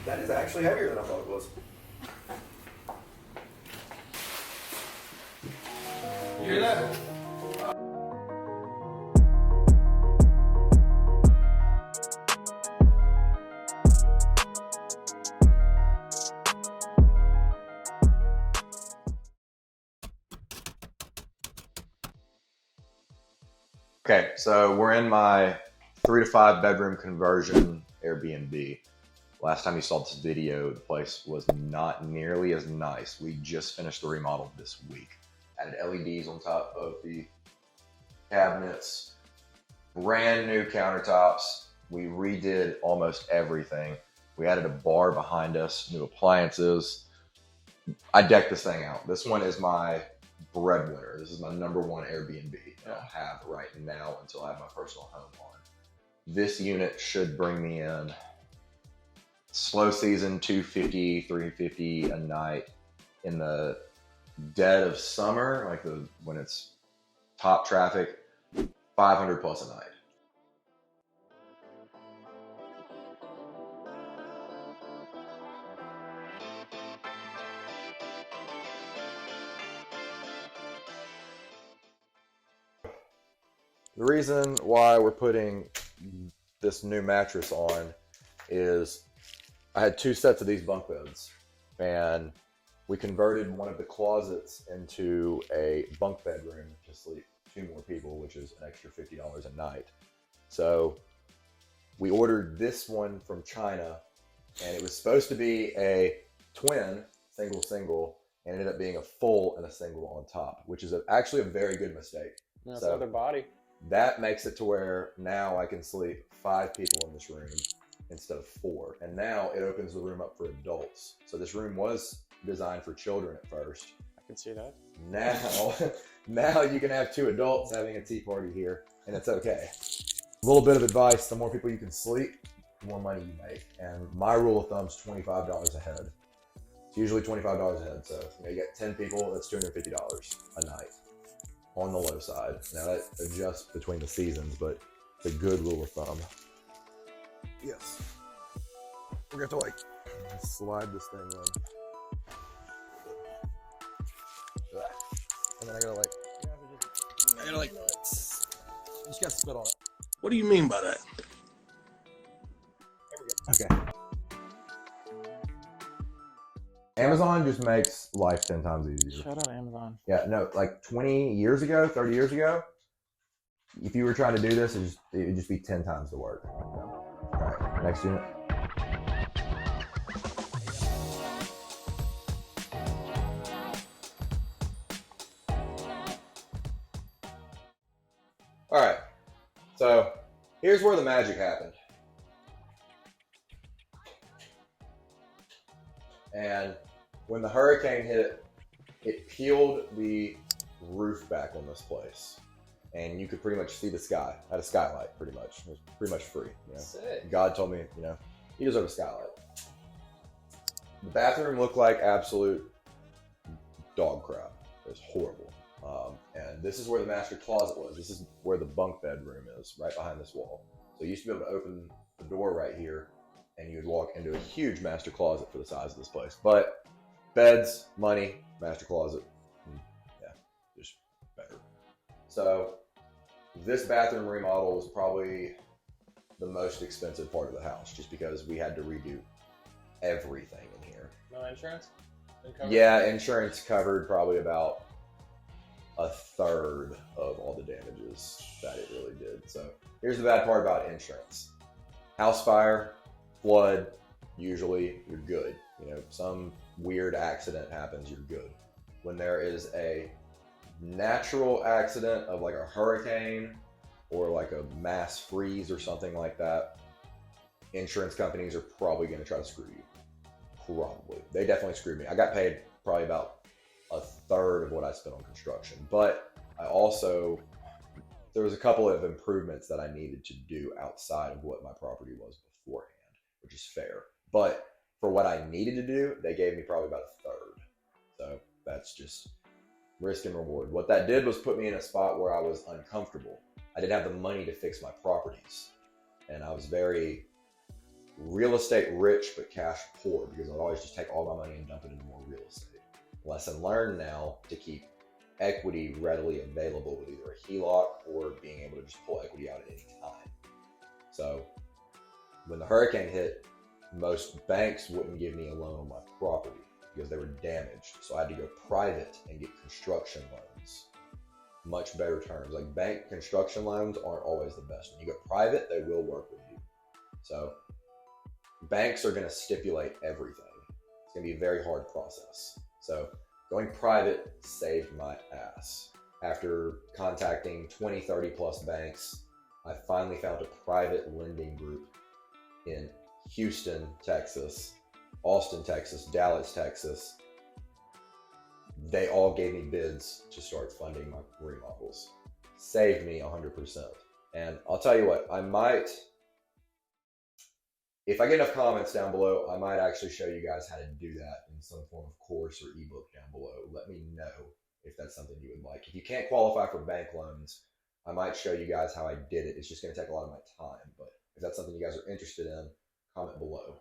That is actually heavier than I thought it was. You hear that? Okay, so we're in my 3 to 5 bedroom conversion Airbnb. Last time you saw this video, the place was not nearly as nice. We just finished the remodel this week. Added LEDs on top of the cabinets, brand new countertops. We redid almost everything. We added a bar behind us, new appliances. I decked this thing out. This one is my breadwinner. This is my #1 Airbnb that I'll have right now until I have my personal home on. This unit should bring me in slow season $250, $350 a night. In the dead of summer, like when it's top traffic, $500 plus a night. The reason why we're putting this new mattress on is I had 2 sets of these bunk beds, and we converted one of the closets into a bunk bedroom to sleep 2 more people, which is an extra $50 a night. So we ordered this one from China, and it was supposed to be a twin, single, and ended up being a full and a single on top, which is actually a very good mistake. That's So another body. that makes it to where now I can sleep 5 people in this room instead of 4. And now it opens the room up for adults. So this room was designed for children at first. I can see that. Now you can have 2 adults having a tea party here, and it's okay. A little bit of advice: the more people you can sleep, the more money you make. And my rule of thumb is $25 a head. It's usually $25 a head. So you get 10 people, that's $250 a night. On the low side. Now that adjusts between the seasons, but it's a good rule of thumb. Yes. We're going to have to slide this thing in. And then I gotta just gotta spit on it. What do you mean by that? There we go. Okay. Amazon just makes life 10 times easier. Shout out Amazon. Yeah, no, like 20 years ago, 30 years ago, if you were trying to do this, it would just be 10 times the work. All right, next unit. All right, so here's where the magic happened. And when the hurricane hit, it peeled the roof back on this place. And you could pretty much see the sky. I had a skylight, pretty much. It was pretty much free. You know? Sick. God told me, you deserve a skylight. The bathroom looked like absolute dog crap. It was horrible. And this is where the master closet was. This is where the bunk bedroom is, right behind this wall. So you used to be able to open the door right here, and you would walk into a huge master closet for the size of this place. But beds, money, master closet, yeah, just better. So this bathroom remodel was probably the most expensive part of the house, just because we had to redo everything in here. No insurance? Yeah, insurance covered probably about 1/3 of all the damages that it really did. So here's the bad part about insurance. House fire, flood, usually you're good. Some weird accident happens, you're good. When there is a natural accident of like a hurricane or like a mass freeze or something like that, insurance companies are probably going to try to screw you. Probably. They definitely screwed me. I got paid probably about 1/3 of what I spent on construction, but there was a couple of improvements that I needed to do outside of what my property was beforehand, which is fair. But for what I needed to do, they gave me probably about 1/3. So that's just risk and reward. What that did was put me in a spot where I was uncomfortable. I didn't have the money to fix my properties. And I was very real estate rich but cash poor, because I'd always just take all my money and dump it into more real estate. Lesson learned now to keep equity readily available with either a HELOC or being able to just pull equity out at any time. So when the hurricane hit, most banks wouldn't give me a loan on my property because they were damaged. So I had to go private and get construction loans. Much better terms. Like, bank construction loans aren't always the best. When you go private, they will work with you. So banks are going to stipulate everything. It's going to be a very hard process. So going private saved my ass. After contacting 20, 30 plus banks, I finally found a private lending group in Houston, Texas, Austin, Texas, Dallas, Texas. They all gave me bids to start funding my remodels. Saved me 100%. And I'll tell you what, I might, if I get enough comments down below, I might actually show you guys how to do that in some form of course or ebook down below. Let me know if that's something you would like. If you can't qualify for bank loans, I might show you guys how I did it. It's just going to take a lot of my time, but if that's something you guys are interested in, comment below.